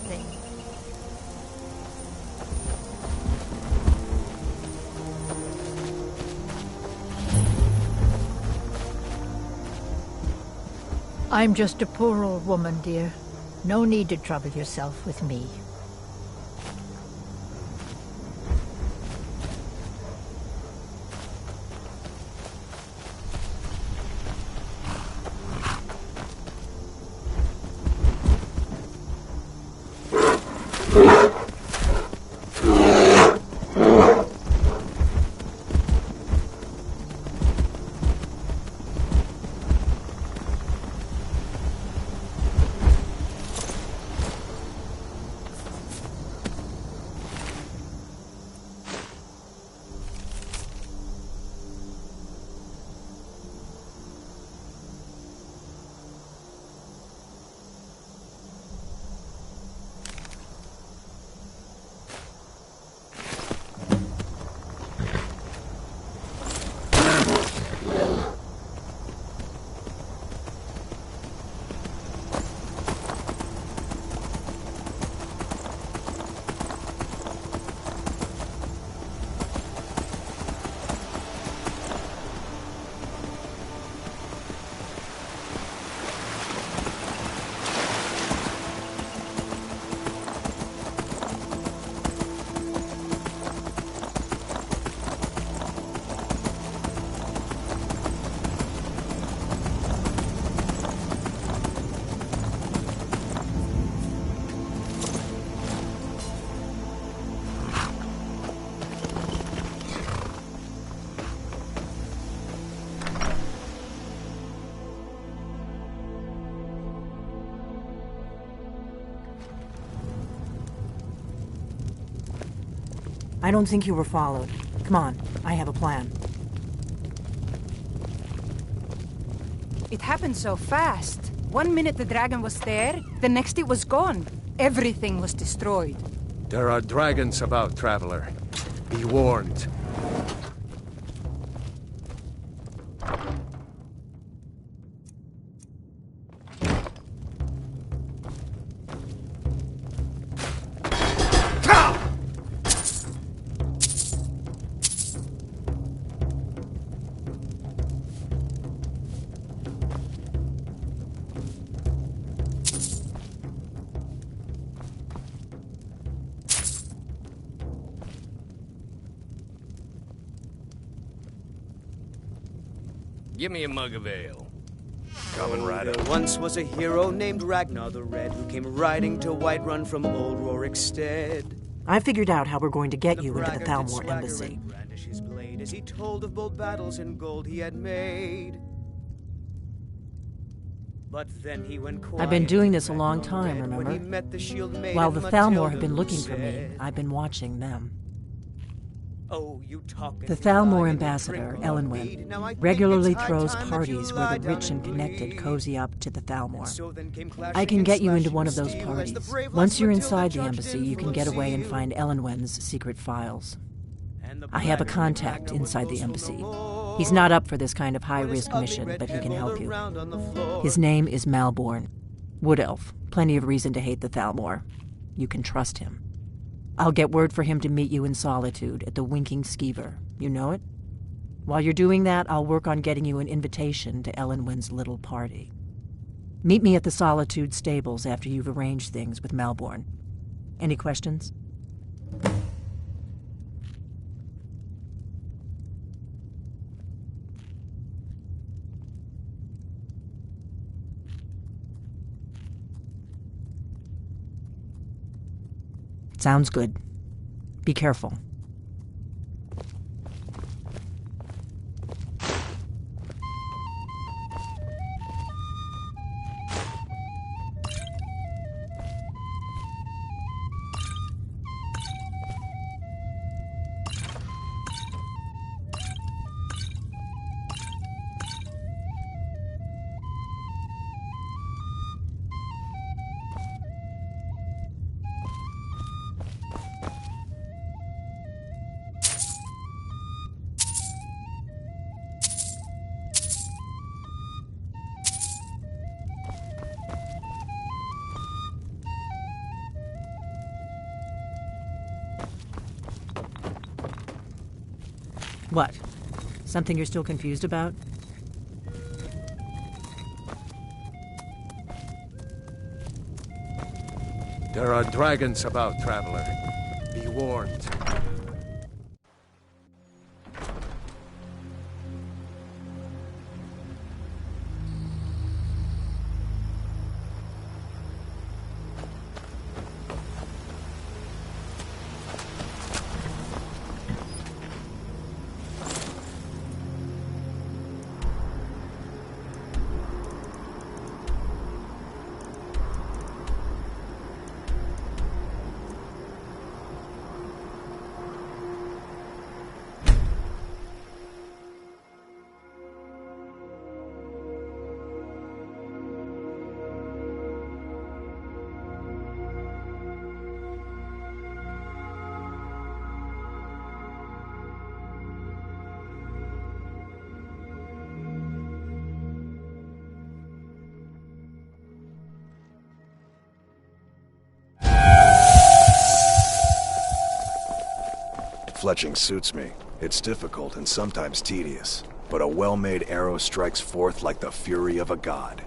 thing. I'm just a poor old woman, dear. No need to trouble yourself with me. I don't think you were followed. Come on, I have a plan. It happened so fast. 1 minute the dragon was there, the next it was gone. Everything was destroyed. There are dragons about, traveler. Be warned. Give me a mug of ale. Coming right up. There once was a hero named Ragnar the Red who came riding to Whiterun from old Rorikstead. I figured out how we're going to get you into the Thalmor embassy. Brandish his blade as he told of bold battles and gold he had made. But then he went quiet. I've been doing this a long time, When he remember? met the shield maiden While the Thalmor Matilda, have been who looking for me, said, I've been watching them. "Oh, you talk and The you Thalmor lie and you ambassador, drink a lot of mead. Elenwen, Now I think regularly it's high throws time that you parties where lie the down rich and connected bleed." cozy up to the Thalmor. So then came I can clashing get and you into slashing one of those steel as parties. the brave Once lass you're Matilda inside the charged embassy, in you can full get away and zeal. find Elenwen's secret files. And the I have a braggart contact Ragnar was inside the boastful embassy. no more. He's not up for this kind of When his high-risk ugly mission, red but he head can rolled help you. around on the floor. His name is Malborn. Wood Elf. Plenty of reason to hate the Thalmor. You can trust him. I'll get word for him to meet you in Solitude at the Winking Skeever. You know it? While you're doing that, I'll work on getting you an invitation to Elenwen's little party. Meet me at the Solitude stables after you've arranged things with Malborn. Any questions? Sounds good. Be careful. What? Something you're still confused about? There are dragons about, traveler. Be warned. Fletching suits me. It's difficult and sometimes tedious, but a well-made arrow strikes forth like the fury of a god.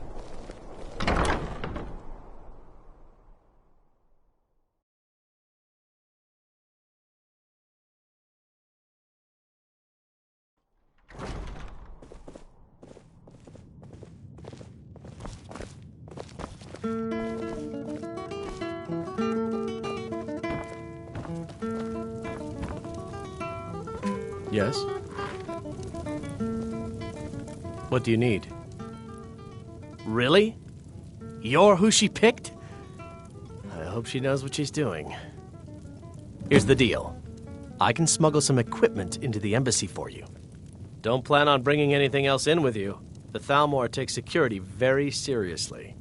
Yes? What do you need? Really? You're who she picked? I hope she knows what she's doing. Here's the deal. I can smuggle some equipment into the embassy for you. Don't plan on bringing anything else in with you. The Thalmor takes security very seriously.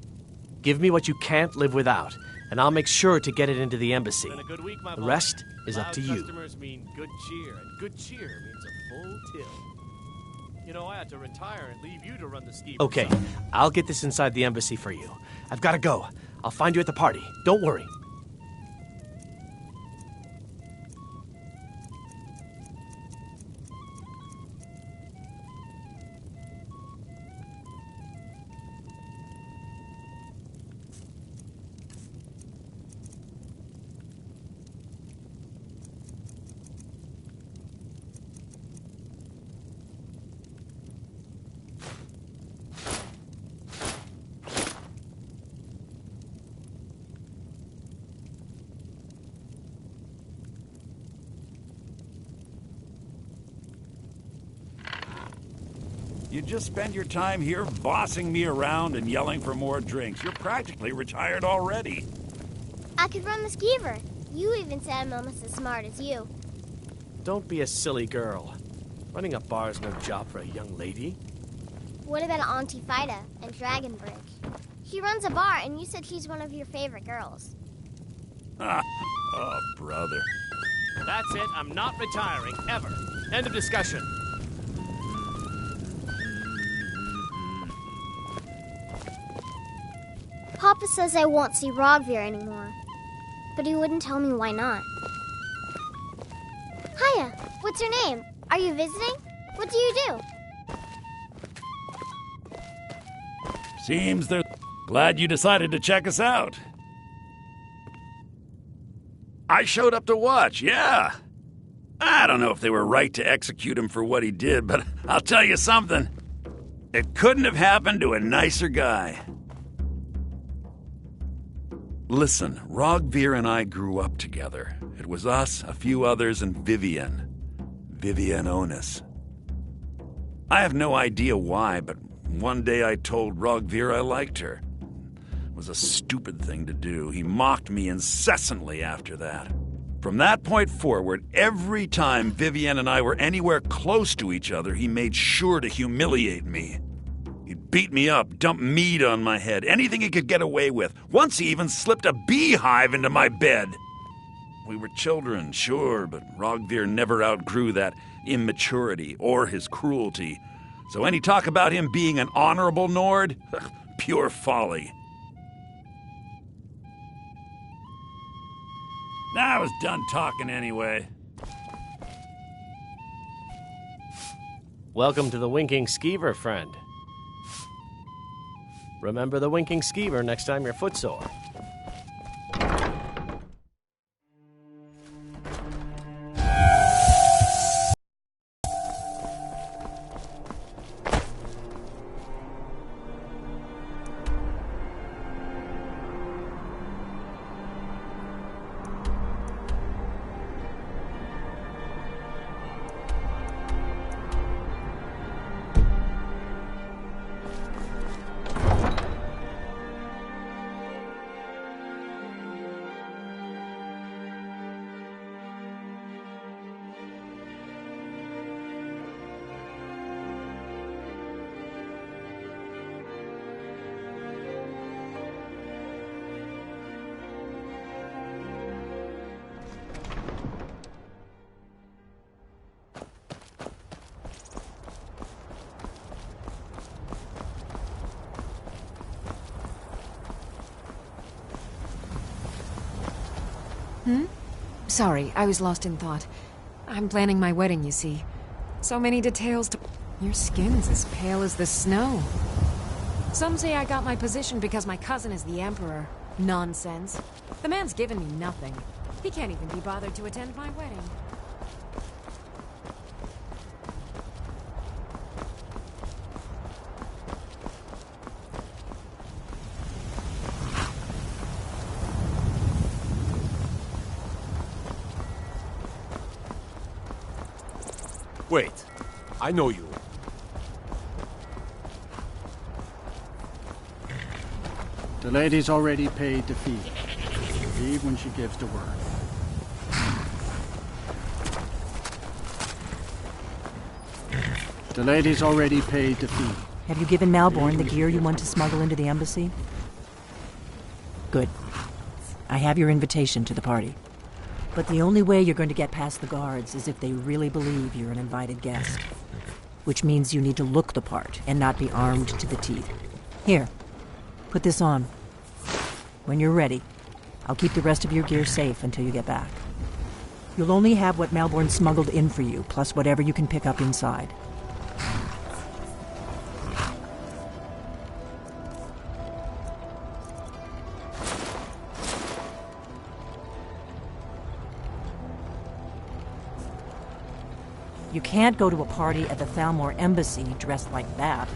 Give me what you can't live without, and I'll make sure to get it into the embassy. Been a good week, my The boy. rest is up to you. Customers mean good cheer, and good cheer means a full till. You know, I had to retire and leave you to run the ski. Okay, I'll get this inside the embassy for you. I've got to go. I'll find you at the party. Don't worry. You just spend your time here bossing me around and yelling for more drinks. You're practically retired already. I could run the skeever. You even said I'm almost as smart as you. Don't be a silly girl. Running a bar is no job for a young lady. What about Auntie Fida and Dragonbridge? She runs a bar, and you said she's one of your favorite girls. Oh, brother. That's it. I'm not retiring, ever. End of discussion. Papa says I won't see Rogvir anymore, but he wouldn't tell me why not. Hiya, what's your name? Are you visiting? What do you do? Seems they're glad you decided to check us out. I showed up to watch, yeah. I don't know if they were right to execute him for what he did, but I'll tell you something. It couldn't have happened to a nicer guy. Listen, Rogvir and I grew up together. It was us, a few others, and Vivienne. Vivienne Onus. I have no idea why, but one day I told Rogvir I liked her. It was a stupid thing to do. He mocked me incessantly after that. From that point forward, every time Vivienne and I were anywhere close to each other, he made sure to humiliate me. He'd beat me up, dump meat on my head, anything he could get away with. Once he even slipped a beehive into my bed. We were children, sure, but Rogvir never outgrew that immaturity or his cruelty. So any talk about him being an honorable Nord? Pure folly. I was done talking anyway. Welcome to the Winking Skeever, friend. Remember the Winking Skeever next time you're footsore. Sorry, I was lost in thought. I'm planning my wedding, you see. So many details to... Your skin's as pale as the snow. Some say I got my position because my cousin is the Emperor. Nonsense. The man's given me nothing. He can't even be bothered to attend my wedding. Wait, I know you. The lady's already paid the fee. She'll leave when she gives the word. The lady's already paid the fee. Have you given Malborn the gear you want to smuggle into the embassy? Good. I have your invitation to the party. But the only way you're going to get past the guards is if they really believe you're an invited guest. Which means you need to look the part and not be armed to the teeth. Here, put this on. When you're ready, I'll keep the rest of your gear safe until you get back. You'll only have what Malborn smuggled in for you, plus whatever you can pick up inside. You can't go to a party at the Thalmor Embassy dressed like that.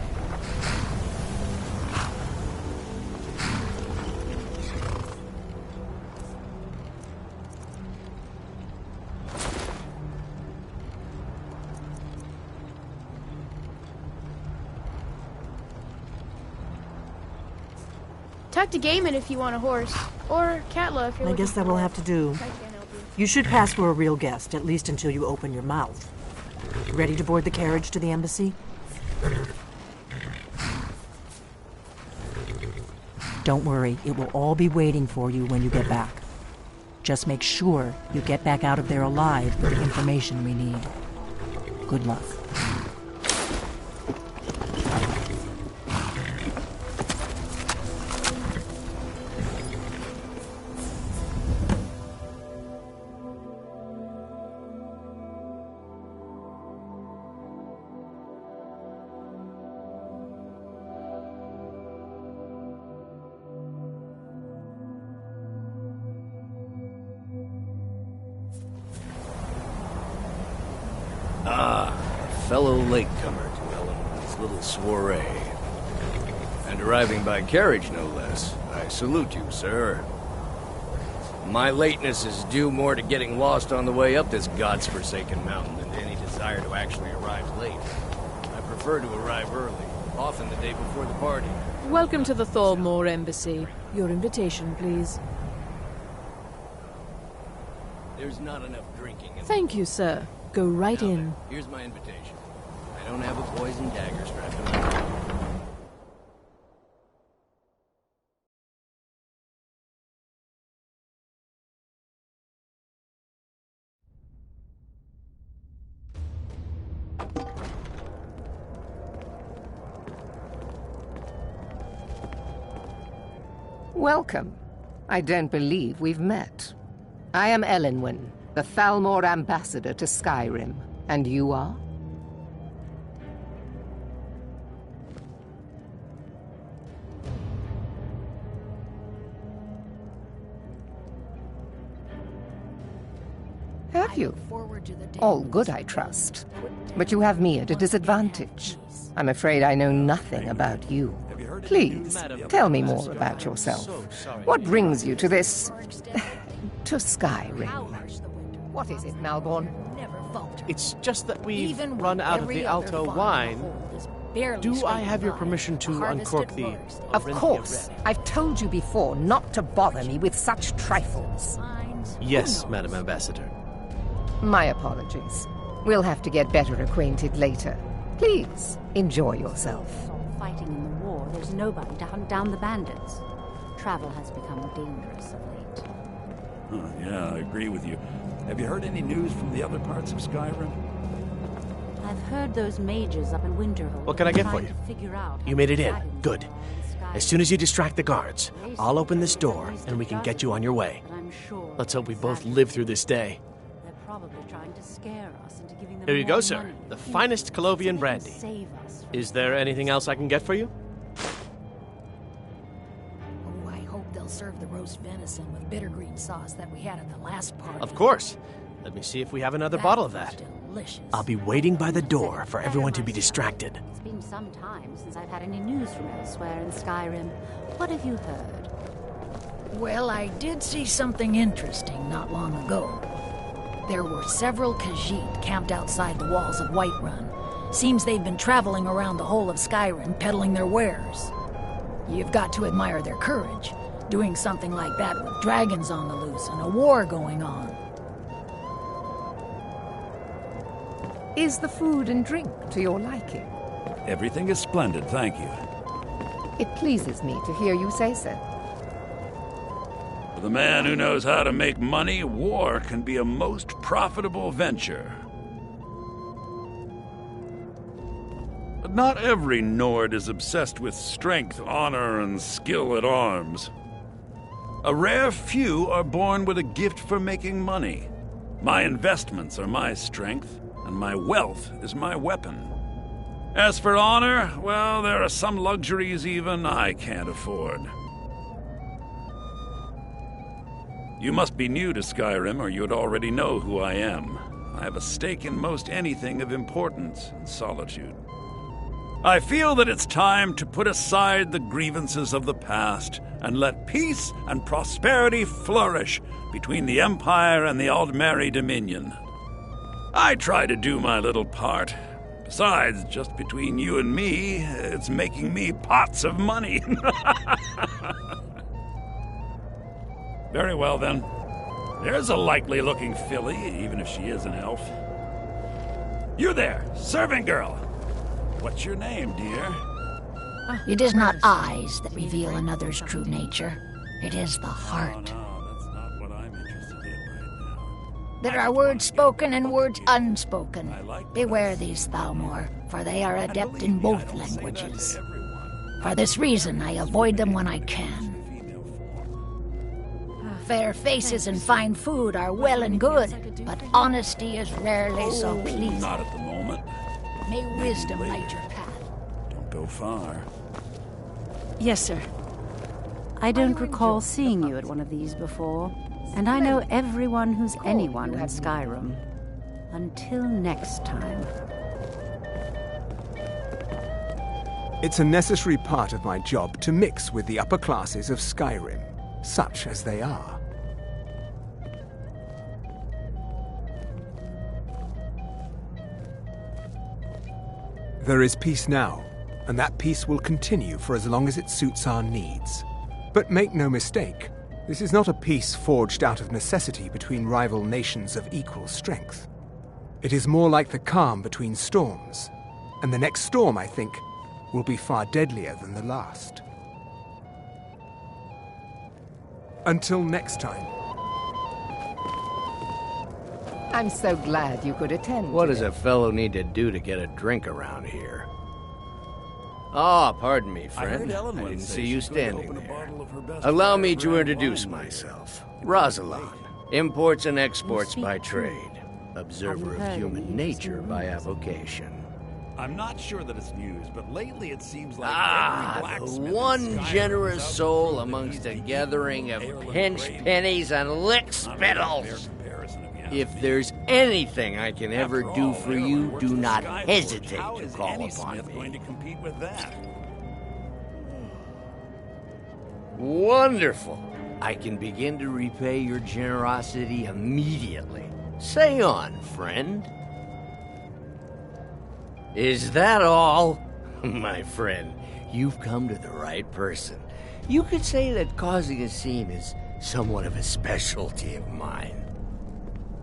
Talk to Gaiman if you want a horse. Or Katla if you're I looking guess that for will one. have to do. I can't help you. You should pass for a real guest, at least until you open your mouth. Ready to board the carriage to the embassy? Don't worry, it will all be waiting for you when you get back. Just make sure you get back out of there alive with the information we need. Good luck. Fellow latecomer to Ellen's little soiree. And arriving by carriage, no less. I salute you, sir. My lateness is due more to getting lost on the way up this god's-forsaken mountain than to any desire to actually arrive late. I prefer to arrive early, often the day before the party. Welcome to the Thalmor Embassy. Your invitation, please. There's not enough drinking in Thank you, sir. Go right Now in. then, here's my invitation. I don't have a poison dagger strapped to my back. Welcome. I don't believe we've met. I am Elenwen, the Thalmor ambassador to Skyrim. And you are? Have you? All good, I trust. But you have me at a disadvantage. I'm afraid I know nothing about you. Please, tell me more about yourself. What brings you to this... to Skyrim? What is it, Malborn? It's just that we've run out of the Alto wine. Do I have your permission to uncork the... Of course. I've told you before not to bother me with such trifles. Yes, Madam Ambassador. My apologies. We'll have to get better acquainted later. Please, enjoy yourself. Fighting in the war, there's nobody to hunt down the bandits. Travel has become dangerous of late. Yeah, I agree with you. Have you heard any news from the other parts of Skyrim? I've heard those mages up in Winterhold. What can I get for you? You made it in. Good. As soon as you distract the guards, I'll open this door and we can get you on your way. Let's hope we both live through this day. They're probably trying to scare us into giving them Here you more go, sir. money. The finest Colovian brandy. Save us. Is there anything else I can get for you? Oh, I hope they'll serve the roast venison with bittergreen sauce that we had at the last party. Of course. Let me see if we have another bottle of that. Delicious. I'll be waiting by the door for everyone to be distracted. It's been some time since I've had any news from elsewhere in Skyrim. What have you heard? Well, I did see something interesting not long ago. There were several Khajiit camped outside the walls of Whiterun. Seems they've been traveling around the whole of Skyrim peddling their wares. You've got to admire their courage, doing something like that with dragons on the loose and a war going on. Is the food and drink to your liking? Everything is splendid, thank you. It pleases me to hear you say so. For the man who knows how to make money, war can be a most profitable venture. But not every Nord is obsessed with strength, honor, and skill at arms. A rare few are born with a gift for making money. My investments are my strength, and my wealth is my weapon. As for honor, well, there are some luxuries even I can't afford. You must be new to Skyrim, or you'd already know who I am. I have a stake in most anything of importance in Solitude. I feel that it's time to put aside the grievances of the past and let peace and prosperity flourish between the Empire and the Aldmeri Dominion. I try to do my little part. Besides, just between you and me, it's making me pots of money. Very well, then. There's a likely-looking filly, even if she is an elf. You there, servant girl. What's your name, dear? It is not eyes that reveal another's true nature. It is the heart. There are words spoken and words unspoken. Beware these, Thalmor, for they are adept in both languages. For this reason, I avoid them when I can. Fair faces and fine food are well and good, but honesty is rarely so pleasing. Not at the moment. May wisdom light your path. Don't go far. Yes, sir. I don't recall seeing you at one of these before, and I know everyone who's anyone in Skyrim. Until next time. It's a necessary part of my job to mix with the upper classes of Skyrim, such as they are. There is peace now, and that peace will continue for as long as it suits our needs. But make no mistake, this is not a peace forged out of necessity between rival nations of equal strength. It is more like the calm between storms, and the next storm, I think, will be far deadlier than the last. Until next time. I'm so glad you could attend. What does a fellow need to do to get a drink around here? Ah, pardon me, friend. I didn't see you standing there. Allow me to introduce myself. Rosalind, imports and exports by trade. Observer of human nature by avocation. I'm not sure that it's news, but lately it seems like Ah, every the blacksmith in one Skyrim generous is out soul for amongst the a evil gathering of ale and pinch gravy. pennies and lick Not really a fair spittles. comparison, if you ask If me. there's anything I can ever After do all, for Aaron you, works do for not Skyforge. hesitate How to is call any upon smith me. going to compete with that? Wonderful. I can begin to repay your generosity immediately. Say on, friend. Is that all? My friend, you've come to the right person. You could say that causing a scene is somewhat of a specialty of mine.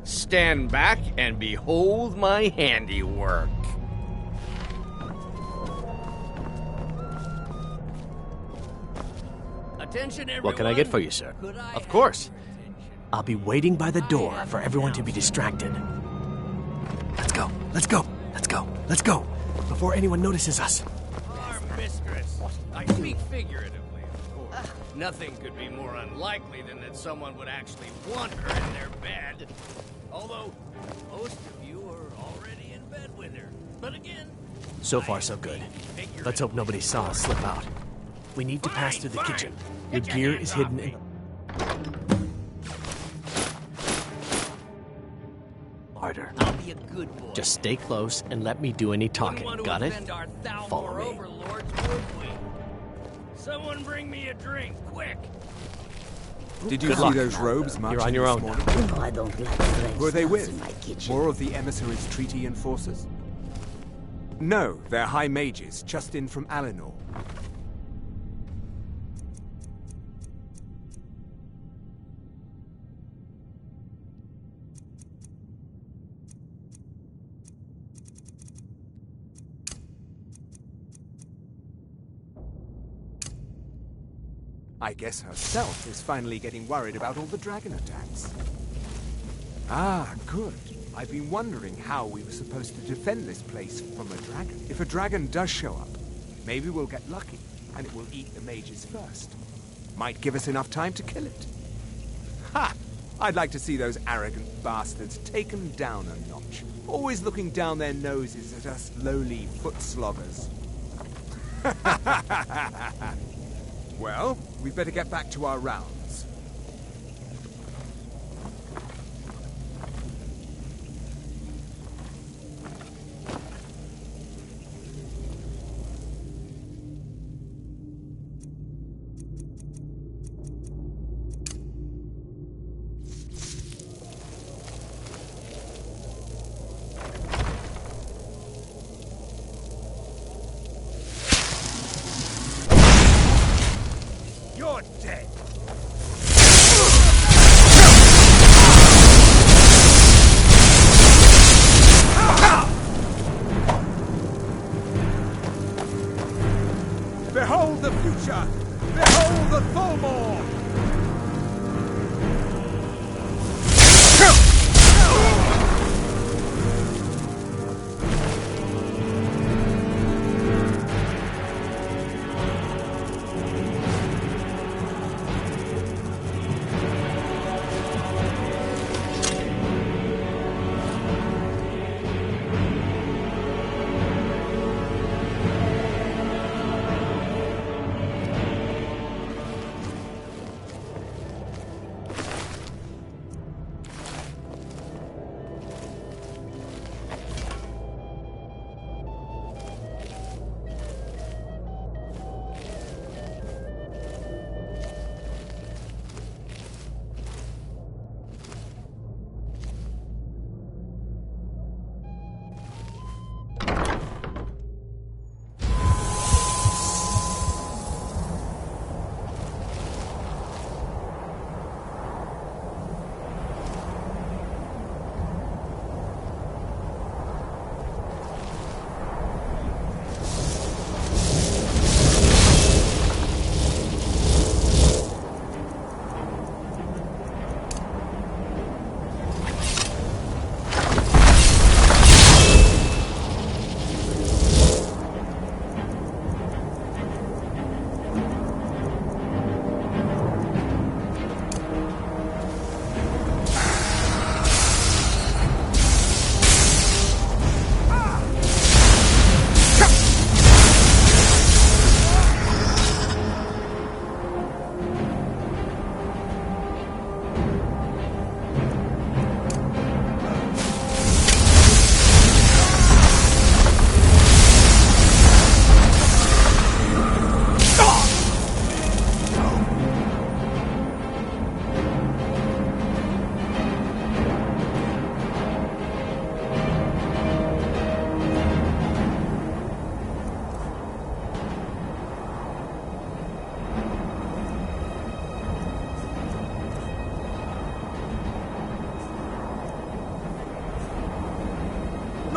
Stand back and behold my handiwork. Attention, everyone. What can I get for you, sir? Of course. I'll be waiting by the door for everyone to be distracted. Let's go. Let's go. Let's go. Let's go. Before anyone notices us. Our mistress. I speak figuratively, of course. Nothing could be more unlikely than that someone would actually want her in their bed. Although, most of you are already in bed with her. But again... So far, so good. Let's hope nobody saw us slip out. We need to pass through the kitchen. Your gear is hidden in... Harder. I'll be a good boy. Just stay close and let me do any talking. Got it? Follow me. Overlords, would we? Someone bring me a drink, quick! Did you Good see luck. those robes marching You're on your this own morning? now. No, I don't like strange Who are they smells in with? my kitchen. More of the emissaries' treaty enforcers? No, they're high mages, just in from Alinor. I guess herself is finally getting worried about all the dragon attacks. Ah, good. I've been wondering how we were supposed to defend this place from a dragon. If a dragon does show up, maybe we'll get lucky, and it will eat the mages first. Might give us enough time to kill it. Ha! I'd like to see those arrogant bastards taken down a notch, always looking down their noses at us lowly foot sloggers. Well, we'd better get back to our rounds. You're dead.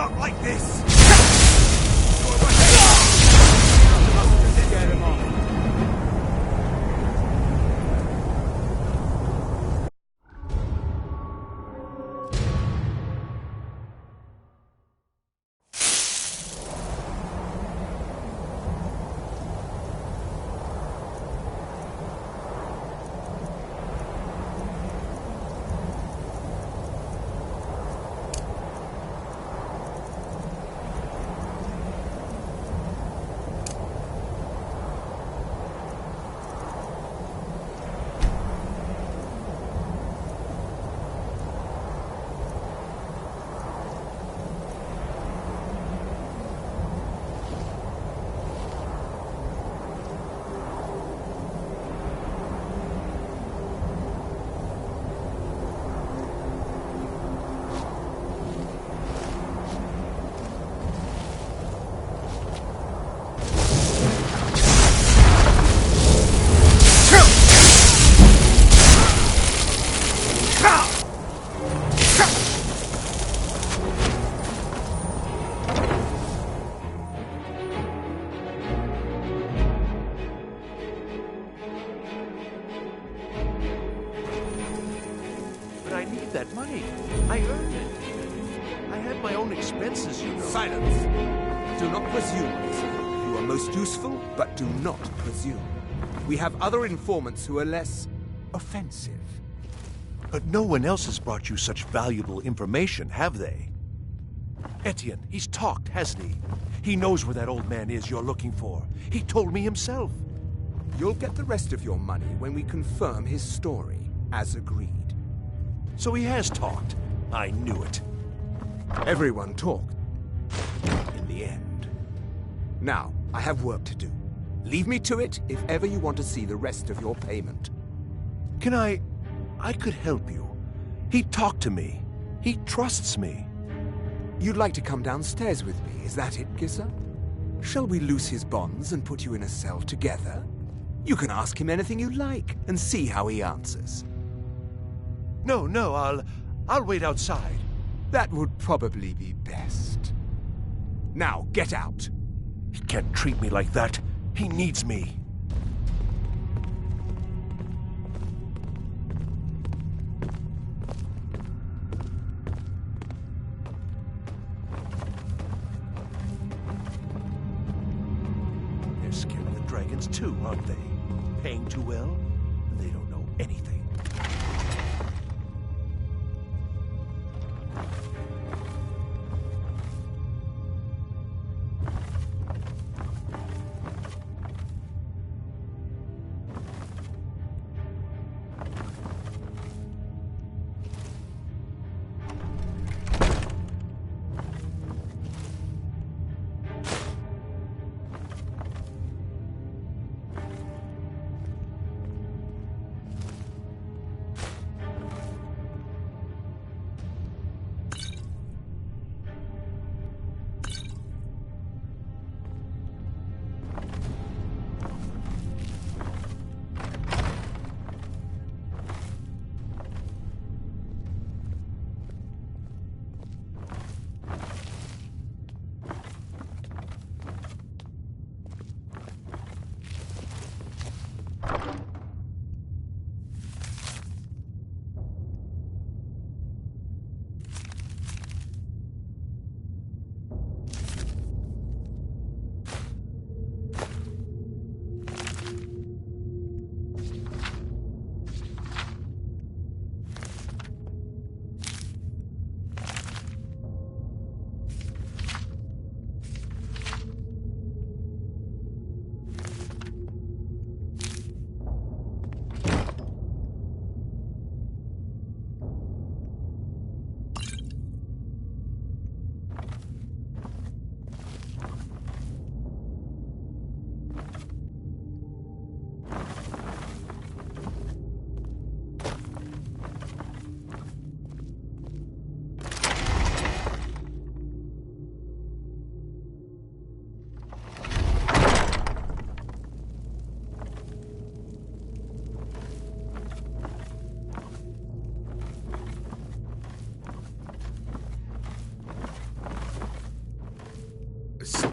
Not like this! Get him off. I need that money. I earned it. I had my own expenses, you know. Silence! Do not presume, sir. You are most useful, but do not presume. We have other informants who are less offensive. But no one else has brought you such valuable information, have they? Etienne, he's talked, hasn't he? He knows where that old man is you're looking for. He told me himself. You'll get the rest of your money when we confirm his story, as agreed. So he has talked. I knew it. Everyone talked. In the end. Now, I have work to do. Leave me to it if ever you want to see the rest of your payment. Can I could help you. He talked to me. He trusts me. You'd like to come downstairs with me, is that it, Gisser? Shall we loose his bonds and put you in a cell together? You can ask him anything you like and see how he answers. No, I'll wait outside. That would probably be best. Now, get out. He can't treat me like that. He needs me. They're scared of the dragons too, aren't they? Paying too well? They don't know anything.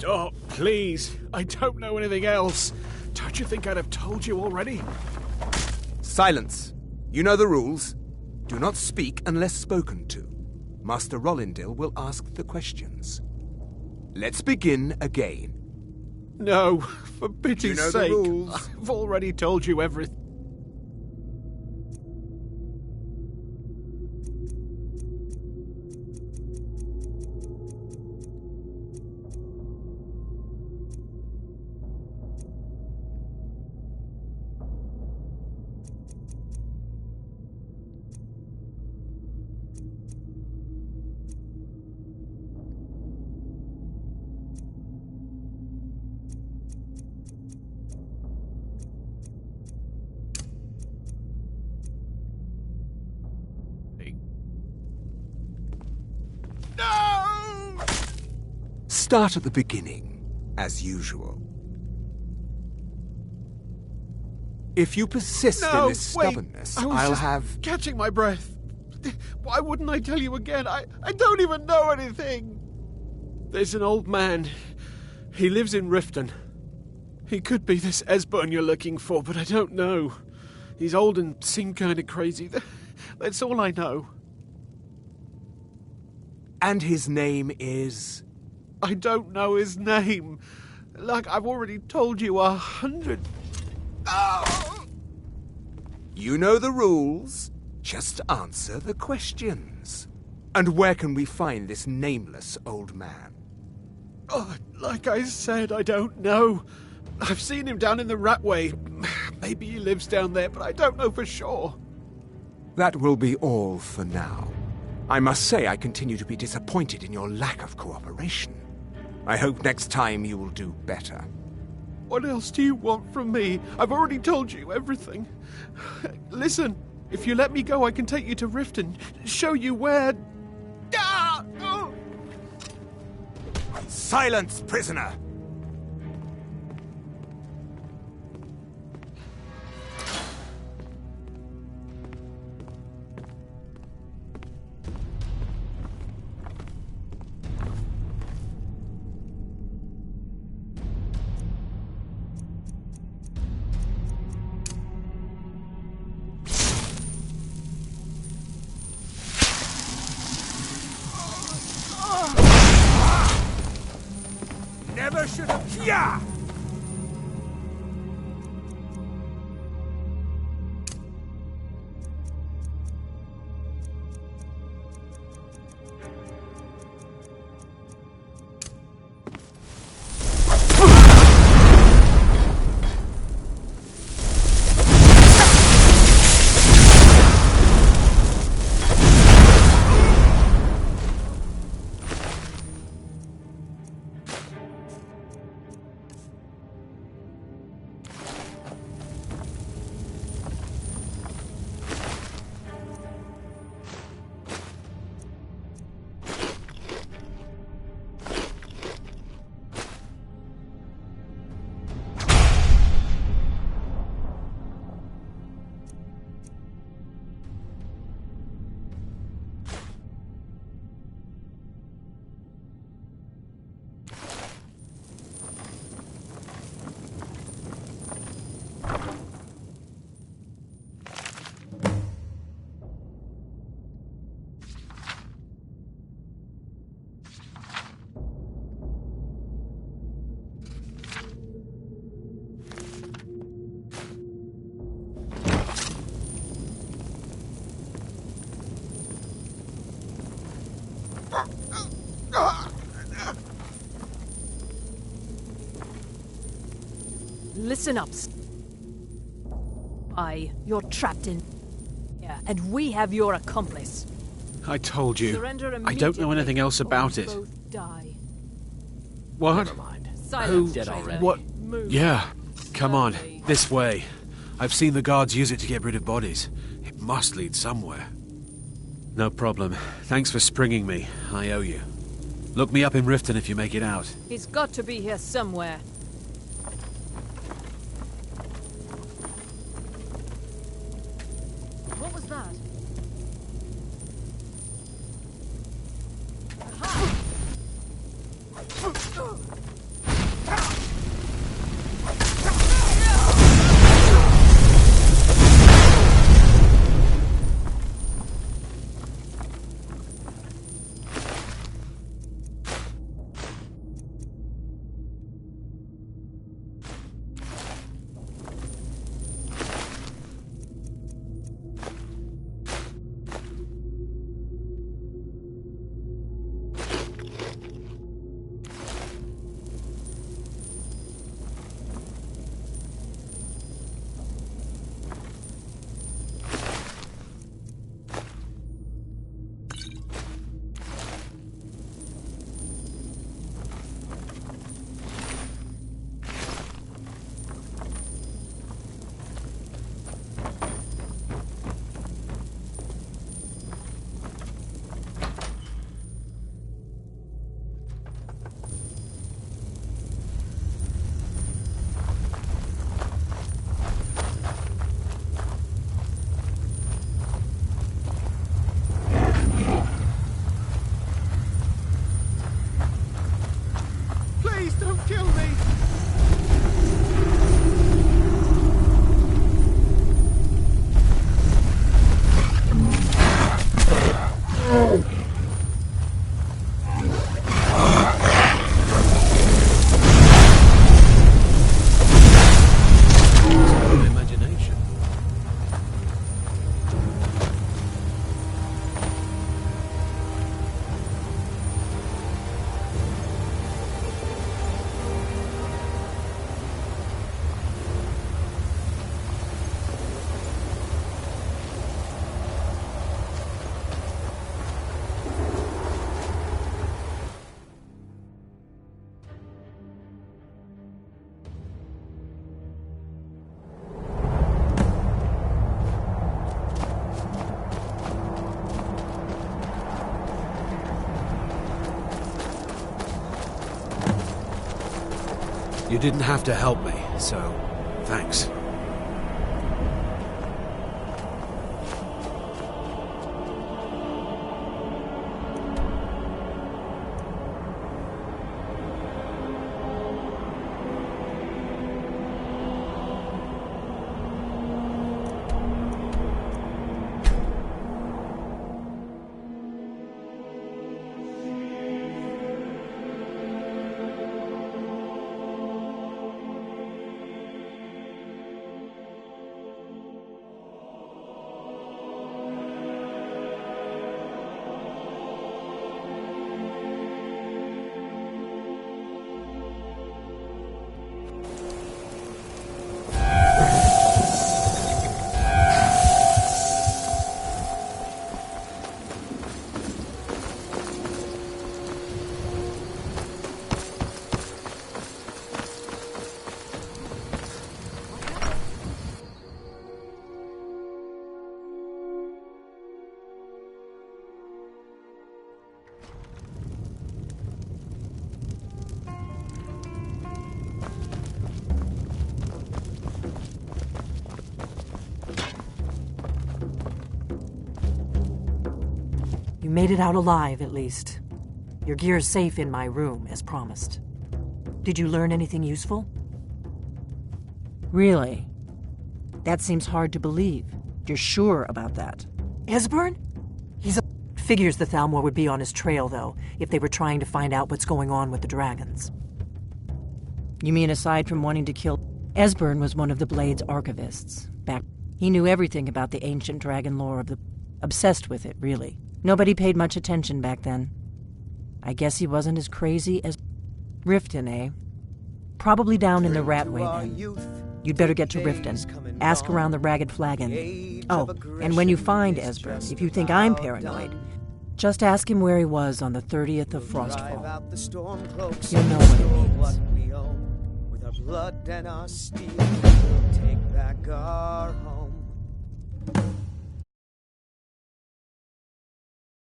Oh, please. I don't know anything else. Don't you think I'd have told you already? Silence. You know the rules. Do not speak unless spoken to. Master Rollindil will ask the questions. Let's begin again. No, for pity's sake. You know the rules. I've already told you everything. Start at the beginning, as usual. If you persist in this stubbornness, I'll have... catching my breath. Why wouldn't I tell you again? I don't even know anything. There's an old man. He lives in Riften. He could be this Esbern you're looking for, but I don't know. He's old and seemed kind of crazy. That's all I know. And his name is... I don't know his name. Like I've already told you 100... Oh! You know the rules. Just answer the questions. And where can we find this nameless old man? Oh, like I said, I don't know. I've seen him down in the Ratway. Maybe he lives down there, but I don't know for sure. That will be all for now. I must say I continue to be disappointed in your lack of cooperation. I hope next time you will do better. What else do you want from me? I've already told you everything. Listen, if you let me go, I can take you to Riften, show you where... Ah! Oh! Silence, prisoner! Never should have... Yeah! Listen up. You're trapped in... Yeah, and we have your accomplice. I told you. Surrender I don't know anything else about it. Both die. What? Never mind. Silence. Dead already. What? Yeah. Come on. This way. I've seen the guards use it to get rid of bodies. It must lead somewhere. No problem. Thanks for springing me. I owe you. Look me up in Riften if you make it out. He's got to be here somewhere. What was that? You didn't have to help me, so thanks. You made it out alive, at least. Your gear's safe in my room, as promised. Did you learn anything useful? Really? That seems hard to believe. You're sure about that? Esbern? He's a... Figures the Thalmor would be on his trail, though, if they were trying to find out what's going on with the dragons. You mean aside from wanting to kill... Esbern was one of the Blade's archivists. He knew everything about the ancient dragon lore of the... Obsessed with it, really. Nobody paid much attention back then. I guess he wasn't as crazy as... Riften, eh? Probably down in the Ratway, then. You'd better get to Riften. Ask around the Ragged Flagon. Oh, and when you find Esbern, if you think I'm paranoid, just ask him where he was on the 30th of Frostfall. You'll know what he means. With our blood and our steel, we'll take back our home.